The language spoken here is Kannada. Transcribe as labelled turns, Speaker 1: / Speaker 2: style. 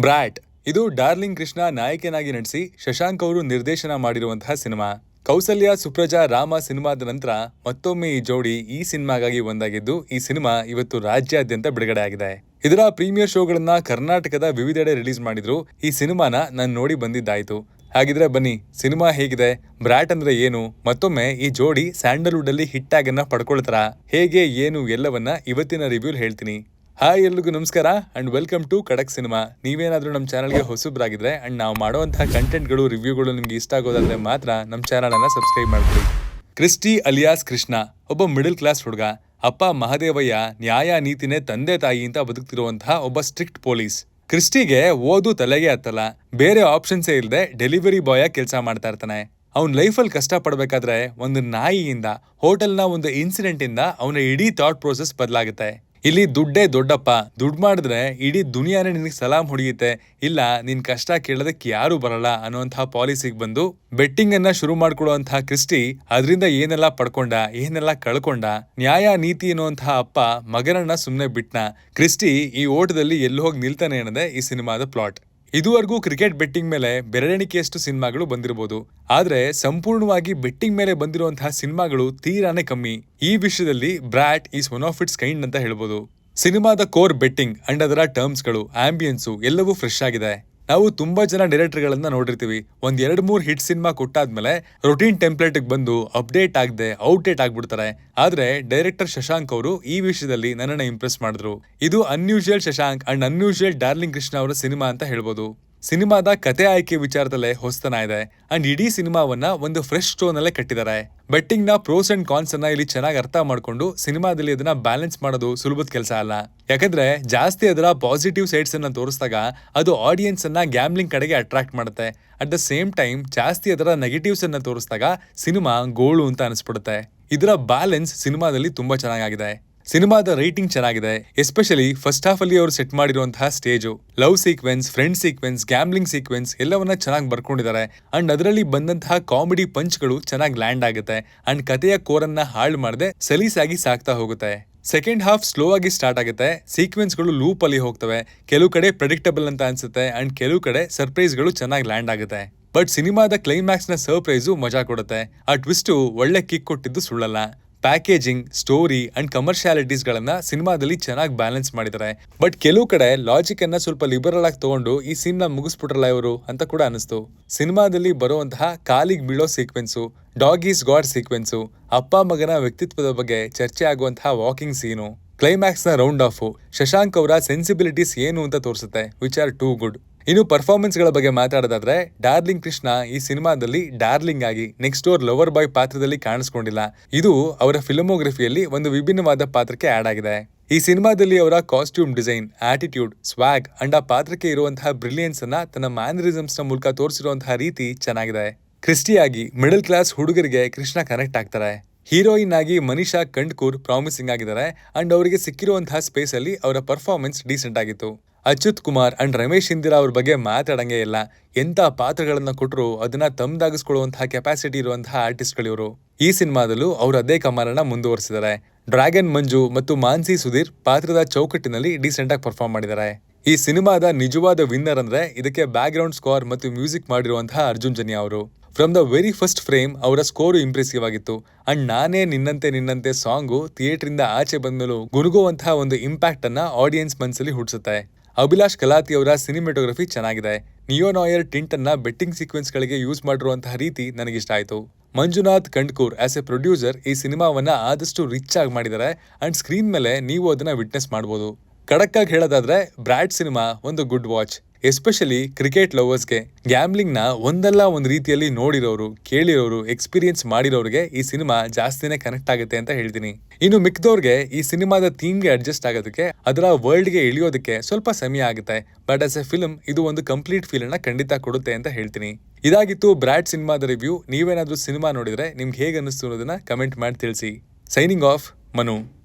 Speaker 1: ಬ್ರಾಟ್ ಇದು ಡಾರ್ಲಿಂಗ್ ಕೃಷ್ಣ ನಾಯಕನಾಗಿ ನಟಿಸಿ ಶಶಾಂಕ್ ಅವರು ನಿರ್ದೇಶನ ಮಾಡಿರುವಂತಹ ಸಿನಿಮಾ. ಕೌಸಲ್ಯ ಸುಪ್ರಜಾ ರಾಮ ಸಿನಿಮಾದ ನಂತರ ಮತ್ತೊಮ್ಮೆ ಈ ಜೋಡಿ ಈ ಸಿನಿಮಾಗಾಗಿ ಒಂದಾಗಿದ್ದು, ಈ ಸಿನಿಮಾ ಇವತ್ತು ರಾಜ್ಯಾದ್ಯಂತ ಬಿಡುಗಡೆ ಆಗಿದೆ. ಇದರ ಪ್ರೀಮಿಯರ್ ಶೋಗಳನ್ನ ಕರ್ನಾಟಕದ ವಿವಿಧೆಡೆ ರಿಲೀಸ್ ಮಾಡಿದ್ರು. ಈ ಸಿನಿಮಾನ ನಾನು ನೋಡಿ ಬಂದಿದ್ದಾಯ್ತು. ಹಾಗಿದ್ರೆ ಬನ್ನಿ, ಸಿನಿಮಾ ಹೇಗಿದೆ, ಬ್ರಾಟ್ ಅಂದ್ರೆ ಏನು, ಮತ್ತೊಮ್ಮೆ ಈ ಜೋಡಿ ಸ್ಯಾಂಡಲ್ವುಡ್ ಅಲ್ಲಿ ಹಿಟ್ ಟ್ಯಾಗ್ ಅನ್ನ ಪಡ್ಕೊಳ್ತಾರ, ಹೇಗೆ ಏನು ಎಲ್ಲವನ್ನ ಇವತ್ತಿನ ರಿವ್ಯೂಲ್ ಹೇಳ್ತೀನಿ. ಹಾಯ್, ಎಲ್ರಿಗೂ ನಮಸ್ಕಾರ ಅಂಡ್ ವೆಲ್ಕಮ್ ಟು ಖಡಕ್ ಸಿನಿಮಾ. ನೀವೇನಾದ್ರೂ ನಮ್ಮ ಚಾನಲ್ಗೆ ಹೊಸಬ್ರಾಗಿದ್ರೆ ಅಂಡ್ ನಾವು ಮಾಡುವಂತಹ ಕಂಟೆಂಟ್ಗಳು, ರಿವ್ಯೂಗಳು ನಿಮ್ಗೆ ಇಷ್ಟ ಆಗೋದಾದ್ರೆ ಮಾತ್ರ ನಮ್ಮ ಚಾನಲ್ ಅನ್ನ ಸಬ್ಸ್ಕ್ರೈಬ್ ಮಾಡ್ಕೊಳ್ಳಿ. ಕ್ರಿಸ್ಟಿ ಅಲಿಯಾಸ್ ಕೃಷ್ಣ ಒಬ್ಬ ಮಿಡಲ್ ಕ್ಲಾಸ್ ಹುಡುಗ. ಅಪ್ಪ ಮಹದೇವಯ್ಯ ನ್ಯಾಯ ನೀತಿನೇ ತಂದೆ ತಾಯಿ ಅಂತ ಬದುಕ್ತಿರುವಂತಹ ಒಬ್ಬ ಸ್ಟ್ರಿಕ್ಟ್ ಪೊಲೀಸ್. ಕ್ರಿಸ್ಟಿಗೆ ಓದು ತಲೆಗೆ ಹತ್ತಲ್ಲ. ಬೇರೆ ಆಪ್ಷನ್ಸೇ ಇಲ್ಲದೆ ಡೆಲಿವರಿ ಬಾಯ್ ಆಗಿ ಕೆಲಸ ಮಾಡ್ತಾ ಇರ್ತಾನೆ. ಅವ್ನ ಲೈಫಲ್ಲಿ ಕಷ್ಟ ಪಡ್ಬೇಕಾದ್ರೆ ಒಂದು ನಾಯಿಯಿಂದ, ಹೋಟೆಲ್ನ ಒಂದು ಇನ್ಸಿಡೆಂಟ್ ಇಂದ ಅವನ ಇಡೀ ಥಾಟ್ ಪ್ರೋಸೆಸ್ ಬದಲಾಗುತ್ತೆ. ಇಲ್ಲಿ ದುಡ್ಡೇ ದೊಡ್ಡಪ್ಪ, ದುಡ್ಡು ಮಾಡಿದ್ರೆ ಇಡೀ ದುನಿಯಾನೇ ನಿನಗೆ ಸಲಾಂ ಹೊಡೆಯುತ್ತೆ, ಇಲ್ಲ ನಿನ್ ಕಷ್ಟ ಕೇಳೋದಕ್ಕೆ ಯಾರು ಬರಲ್ಲ ಅನ್ನುವಂತಹ ಪಾಲಿಸಿಗೆ ಬಂದು ಬೆಟ್ಟಿಂಗ್ ಅನ್ನ ಶುರು ಮಾಡ್ಕೊಳ್ಳುವಂತಹ ಕ್ರಿಸ್ಟಿ ಅದರಿಂದ ಏನೆಲ್ಲ ಪಡ್ಕೊಂಡ, ಏನೆಲ್ಲ ಕಳ್ಕೊಂಡ. ನ್ಯಾಯ ನೀತಿ ಅನ್ನುವಂತಹ ಅಪ್ಪ ಮಗನನ್ನ ಸುಮ್ನೆ ಬಿಟ್ನ. ಕ್ರಿಸ್ಟಿ ಈ ಓಟದಲ್ಲಿ ಎಲ್ಲಿ ಹೋಗಿ ನಿಲ್ತಾನೆ ಅನ್ನೋದೇ ಈ ಸಿನಿಮಾದ ಪ್ಲಾಟ್. ಇದುವರೆಗೂ ಕ್ರಿಕೆಟ್ ಬೆಟ್ಟಿಂಗ್ ಮೇಲೆ ಬೆರಳೆಣಿಕೆಯಷ್ಟು ಸಿನಿಮಾಗಳು ಬಂದಿರಬಹುದು, ಆದ್ರೆ ಸಂಪೂರ್ಣವಾಗಿ ಬೆಟ್ಟಿಂಗ್ ಮೇಲೆ ಬಂದಿರುವಂತಹ ಸಿನಿಮಾಗಳು ತೀರಾನೇ ಕಮ್ಮಿ. ಈ ವಿಷಯದಲ್ಲಿ brought is one of it's kind ಅಂತ ಹೇಳ್ಬೋದು. ಸಿನಿಮಾದ ಕೋರ್ ಬೆಟ್ಟಿಂಗ್ ಅಂಡ್ ಅದರ ಟರ್ಮ್ಸ್ಗಳು, ಆಂಬಿಯನ್ಸು ಎಲ್ಲವೂ ಫ್ರೆಶ್ ಆಗಿದೆ. ನಾವು ತುಂಬಾ ಜನ ಡೈರೆಕ್ಟರ್ಗಳನ್ನ ನೋಡಿರ್ತೀವಿ, ಒಂದ್ 2-3 ಹಿಟ್ ಸಿನಿಮಾ ಕೊಟ್ಟಾದ್ಮೇಲೆ ರೊಟೀನ್ ಟೆಂಪ್ಲೇಟ್ ಬಂದು ಅಪ್ಡೇಟ್ ಆಗದೆ ಔಟ್ಡೇಟ್ ಆಗ್ಬಿಡ್ತಾರೆ. ಆದ್ರೆ ಡೈರೆಕ್ಟರ್ ಶಶಾಂಕ್ ಅವರು ಈ ವಿಷಯದಲ್ಲಿ ನನ್ನನ್ನ ಇಂಪ್ರೆಸ್ ಮಾಡಿದ್ರು. ಇದು unusual Shashank and unusual darling Krishna ಅವರ ಸಿನಿಮಾ ಅಂತ ಹೇಳ್ಬೋದು. ಸಿನಿಮಾದ ಕತೆ ಆಯ್ಕೆ ವಿಚಾರದಲ್ಲೇ ಹೊಸತನ ಇದೆ ಅಂಡ್ ಇಡೀ ಸಿನಿಮಾವನ್ನ ಒಂದು ಫ್ರೆಶ್ ಟೋನ್ ಅಲ್ಲೇ ಕಟ್ಟಿದ್ದಾರೆ. ಬೆಟ್ಟಿಂಗ್ ನ ಪ್ರೋಸ್ ಅಂಡ್ ಕಾನ್ಸ್ ಅನ್ನ ಇಲ್ಲಿ ಚೆನ್ನಾಗಿ ಅರ್ಥ ಮಾಡ್ಕೊಂಡು ಸಿನಿಮಾದಲ್ಲಿ ಅದನ್ನ ಬ್ಯಾಲೆನ್ಸ್ ಮಾಡೋದು ಸುಲಭದ ಕೆಲಸ ಅಲ್ಲ. ಯಾಕಂದ್ರೆ ಜಾಸ್ತಿ ಅದರ ಪಾಸಿಟಿವ್ ಸೈಡ್ಸ್ ಅನ್ನ ತೋರಿಸಿದಾಗ ಅದು ಆಡಿಯನ್ಸ್ ಅನ್ನ ಗ್ಯಾಮ್ಲಿಂಗ್ ಕಡೆಗೆ ಅಟ್ರಾಕ್ಟ್ ಮಾಡುತ್ತೆ. ಅಟ್ ದ ಸೇಮ್ ಟೈಮ್ ಜಾಸ್ತಿ ಅದರ ನೆಗೆಟಿವ್ಸ್ ಅನ್ನ ತೋರಿಸಿದಾಗ ಸಿನಿಮಾ ಗೋಳು ಅಂತ ಅನಿಸ್ಬಿಡುತ್ತೆ. ಇದರ ಬ್ಯಾಲೆನ್ಸ್ ಸಿನಿಮಾದಲ್ಲಿ ತುಂಬಾ ಚೆನ್ನಾಗಿದೆ. ಸಿನಿಮಾದ ರೈಟಿಂಗ್ ಚೆನ್ನಾಗಿದೆ. ಎಸ್ಪೆಷಲಿ ಫಸ್ಟ್ ಹಾಫ್ ಅಲ್ಲಿ ಅವರು ಸೆಟ್ ಮಾಡಿರುವಂತಹ stage, love sequence, friend sequence, gambling sequence ಎಲ್ಲವನ್ನ ಚೆನ್ನಾಗಿ ಬರ್ಕೊಂಡಿದ್ದಾರೆ. ಅಂಡ್ ಅದರಲ್ಲಿ ಬಂದಂತಹ ಕಾಮಿಡಿ ಪಂಚ್ಗಳು ಚೆನ್ನಾಗಿ ಲ್ಯಾಂಡ್ ಆಗುತ್ತೆ ಅಂಡ್ ಕಥೆಯ ಕೋರನ್ನ ಹಾಳು ಮಾಡದೆ ಸಲೀಸಾಗಿ ಸಾಕ್ತಾ ಹೋಗುತ್ತೆ. ಸೆಕೆಂಡ್ ಹಾಫ್ ಸ್ಲೋ ಆಗಿ ಸ್ಟಾರ್ಟ್ ಆಗುತ್ತೆ. ಸೀಕ್ವೆನ್ಸ್ಗಳು ಲೂಪ್ ಅಲ್ಲಿ ಹೋಗ್ತವೆ. ಕೆಲವು ಕಡೆ ಪ್ರೆಡಿಕ್ಟಬಲ್ ಅಂತ ಅನ್ಸುತ್ತೆ ಅಂಡ್ ಕೆಲವು ಕಡೆ ಸರ್ಪ್ರೈಸ್ಗಳು ಚೆನ್ನಾಗಿ ಲ್ಯಾಂಡ್ ಆಗುತ್ತೆ. ಬಟ್ ಸಿನಿಮಾದ ಕ್ಲೈಮ್ಯಾಕ್ಸ್ ನ ಸರ್ಪ್ರೈಸು ಮಜಾ ಕೊಡುತ್ತೆ. ಆ ಟ್ವಿಸ್ಟು ಒಳ್ಳೆ ಕಿಕ್ ಕೊಟ್ಟಿದ್ದು ಸುಳ್ಳಲ್ಲ. ಪ್ಯಾಕೇಜಿಂಗ್, ಸ್ಟೋರಿ ಅಂಡ್ ಕಮರ್ಷಿಯಾಲಿಟೀಸ್ ಗಳನ್ನ ಸಿನಿಮಾದಲ್ಲಿ ಚೆನ್ನಾಗಿ ಬ್ಯಾಲೆನ್ಸ್ ಮಾಡಿದ್ದಾರೆ. ಬಟ್ ಕೆಲವು ಕಡೆ ಲಾಜಿಕ್ ಅನ್ನ ಸ್ವಲ್ಪ ಲಿಬರಲ್ ಆಗಿ ತಗೊಂಡು ಈ ಸೀನ್ ನ ಮುಗಿಸ್ಬಿಟ್ರಲ್ಲ ಇವರು ಅಂತ ಕೂಡ ಅನಿಸ್ತು. ಸಿನಿಮಾದಲ್ಲಿ ಬರುವಂತಹ ಕಾಲಿಗೆ ಬೀಳೋ sequence, dog is god sequence, ಅಪ್ಪ ಮಗನ ವ್ಯಕ್ತಿತ್ವದ ಬಗ್ಗೆ ಚರ್ಚೆ ಆಗುವಂತಹ ವಾಕಿಂಗ್ ಸೀನು, ಕ್ಲೈಮ್ಯಾಕ್ಸ್ ನ ರೌಂಡ್ ಆಫ್, ಶಶಾಂಕ್ ಅವರ ಸೆನ್ಸಿಬಿಲಿಟೀಸ್ ಏನು ಅಂತ ತೋರಿಸುತ್ತೆ, ವಿಚ್ ಆರ್ ಟೂ ಗುಡ್. ಇನ್ನು ಪರ್ಫಾರ್ಮೆನ್ಸ್ ಗಳ ಬಗ್ಗೆ ಮಾತಾಡೋದಾದ್ರೆ, ಡಾರ್ಲಿಂಗ್ ಕೃಷ್ಣ ಈ ಸಿನಿಮಾದಲ್ಲಿ ಡಾರ್ಲಿಂಗ್ ಆಗಿ ನೆಕ್ಸ್ಟ್ ಡೋರ್ ಲವರ್ ಬಾಯ್ ಪಾತ್ರದಲ್ಲಿ ಕಾಣಿಸ್ಕೊಂಡಿಲ್ಲ. ಇದು ಅವರ ಫಿಲ್ಮೋಗ್ರಫಿಯಲ್ಲಿ ಒಂದು ವಿಭಿನ್ನವಾದ ಪಾತ್ರಕ್ಕೆ ಆಡ್ ಆಗಿದೆ. ಈ ಸಿನಿಮಾದಲ್ಲಿ ಅವರ ಕಾಸ್ಟ್ಯೂಮ್ ಡಿಸೈನ್, ಆಟಿಟ್ಯೂಡ್, ಸ್ವಾಗ್ ಅಂಡ್ ಆ ಪಾತ್ರಕ್ಕೆ ಇರುವಂತಹ ಬ್ರಿಲಿಯನ್ಸ್ ಅನ್ನ ತನ್ನ ಮ್ಯಾನರಿಸಮ್ಸ್ ನ ಮೂಲಕ ತೋರಿಸಿರುವಂತಹ ರೀತಿ ಚೆನ್ನಾಗಿದೆ. ಕ್ರಿಸ್ಟಿಯಾಗಿ ಮಿಡಲ್ ಕ್ಲಾಸ್ ಹುಡುಗರಿಗೆ ಕೃಷ್ಣ ಕನೆಕ್ಟ್ ಆಗ್ತಾರೆ. ಹೀರೋಯಿನ್ ಆಗಿ ಮನಿಷಾ ಕಂಡ್ಕೂರ್ ಪ್ರಾಮಿಸಿಂಗ್ ಆಗಿದ್ದಾರೆ ಅಂಡ್ ಅವರಿಗೆ ಸಿಕ್ಕಿರುವಂತಹ ಸ್ಪೇಸ್ ಅಲ್ಲಿ ಅವರ ಪರ್ಫಾರ್ಮೆನ್ಸ್ ಡೀಸೆಂಟ್ ಆಗಿತ್ತು. ಅಚ್ಯುತ್ ಕುಮಾರ್ ಅಂಡ್ ರಮೇಶ್ ಇಂದಿರಾ ಅವ್ರ ಬಗ್ಗೆ ಮಾತಾಡಂಗೆ ಇಲ್ಲ. ಎಂತ ಪಾತ್ರಗಳನ್ನ ಕೊಟ್ಟರು ಅದನ್ನ ತಮ್ದಾಗಿಸ್ಕೊಳ್ಳುವಂತಹ ಕೆಪಾಸಿಟಿ ಇರುವಂತಹ ಆರ್ಟಿಸ್ಟ್ಗಳಿವರು. ಈ ಸಿನಿಮಾದಲ್ಲೂ ಅವರು ಅದೇ ಕಮಾರನ್ನ ಮುಂದುವರಿಸಿದ್ದಾರೆ. ಡ್ರ್ಯಾಗನ್ ಮಂಜು ಮತ್ತು ಮಾನ್ಸಿ ಸುಧೀರ್ ಪಾತ್ರದ ಚೌಕಟ್ಟಿನಲ್ಲಿ ಡೀಸೆಂಟ್ ಆಗಿ ಪರ್ಫಾರ್ಮ್ ಮಾಡಿದ್ದಾರೆ. ಈ ಸಿನಿಮಾದ ನಿಜವಾದ ವಿನ್ನರ್ ಅಂದ್ರೆ ಇದಕ್ಕೆ ಬ್ಯಾಕ್ ಗ್ರೌಂಡ್ ಸ್ಕೋರ್ ಮತ್ತು ಮ್ಯೂಸಿಕ್ ಮಾಡಿರುವಂತಹ ಅರ್ಜುನ್ ಜನ್ಯ ಅವರು. From the very first frame ಅವರ ಸ್ಕೋರು ಇಂಪ್ರೆಸಿವ್ ಆಗಿತ್ತು ಅಂಡ್ ನಾನೇ ನಿನ್ನಂತೆ ನಿನ್ನಂತೆ ಸಾಂಗು ಥಿಯೇಟರ್ ಇಂದ ಆಚೆ ಬಂದ್ಮೇಲೂ ಗುನುಗುವಂತಹ ಒಂದು ಇಂಪ್ಯಾಕ್ಟ್ ಅನ್ನ ಆಡಿಯನ್ಸ್ ಮನಸ್ಸಲ್ಲಿ ಹುಟ್ಟಿಸುತ್ತೆ. ಅಭಿಲಾಷ್ ಕಲಾತಿ ಅವರ ಸಿನಿಮಾಟೋಗ್ರಫಿ ಚೆನ್ನಾಗಿದೆ. ನಿಯೋನಾಯರ್ ಟಿಂಟ್ ಅನ್ನ ಬೆಟ್ಟಿಂಗ್ ಸೀಕ್ವೆನ್ಸ್ ಗಳಿಗೆ ಯೂಸ್ ಮಾಡಿರುವಂತಹ ರೀತಿ ನನಗಿಷ್ಟ ಆಯ್ತು. ಮಂಜುನಾಥ್ ಕಂಡ್ಕೂರ್ ಆಸ್ ಎ ಪ್ರೊಡ್ಯೂಸರ್ ಈ ಸಿನಿಮಾವನ್ನ ಆದಷ್ಟು ರಿಚ್ ಆಗಿ ಮಾಡಿದ್ದಾರೆ ಅಂಡ್ ಸ್ಕ್ರೀನ್ ಮೇಲೆ ನೀವು ಅದನ್ನ ವಿಟ್ನೆಸ್ ಮಾಡಬಹುದು. ಖಡಕ್ ಆಗಿ ಹೇಳೋದಾದ್ರೆ ಬ್ರಾಟ್ ಸಿನಿಮಾ ಒಂದು ಗುಡ್ ವಾಚ್. ಎಸ್ಪೆಷಲಿ ಕ್ರಿಕೆಟ್ ಲವರ್ಸ್ಗೆ, ಗ್ಯಾಮ್ಲಿಂಗ್ ನ ಒಂದಲ್ಲ ಒಂದು ರೀತಿಯಲ್ಲಿ ನೋಡಿರೋರು, ಕೇಳಿರೋರು, ಎಕ್ಸ್ಪೀರಿಯನ್ಸ್ ಮಾಡಿರೋರಿಗೆ ಈ ಸಿನಿಮಾ ಜಾಸ್ತಿನೇ ಕನೆಕ್ಟ್ ಆಗುತ್ತೆ ಅಂತ ಹೇಳ್ತೀನಿ. ಇನ್ನು ಮಿಕ್ದವ್ರಿಗೆ ಈ ಸಿನಿಮಾದ ಥೀಮ್ಗೆ ಅಡ್ಜಸ್ಟ್ ಆಗೋದಕ್ಕೆ, ಅದರ ವರ್ಲ್ಡ್ಗೆ ಇಳಿಯೋದಕ್ಕೆ ಸ್ವಲ್ಪ ಸಮಯ ಆಗುತ್ತೆ. ಬಟ್ ಆಸ್ ಎ ಫಿಲ್ಮ್ ಇದು ಒಂದು ಕಂಪ್ಲೀಟ್ ಫೀಲ್ ಅನ್ನ ಖಂಡಿತ ಕೊಡುತ್ತೆ ಅಂತ ಹೇಳ್ತೀನಿ. ಇದಾಗಿತ್ತು ಬ್ರಾಟ್ ಸಿನಿಮಾದ ರಿವ್ಯೂ. ನೀವೇನಾದ್ರೂ ಸಿನಿಮಾ ನೋಡಿದ್ರೆ ನಿಮ್ಗೆ ಹೇಗೆ ಅನ್ನಿಸ್ತು ಅನ್ನೋದನ್ನ ಕಮೆಂಟ್ ಮಾಡಿ ತಿಳಿಸಿ. Signing off, Manu.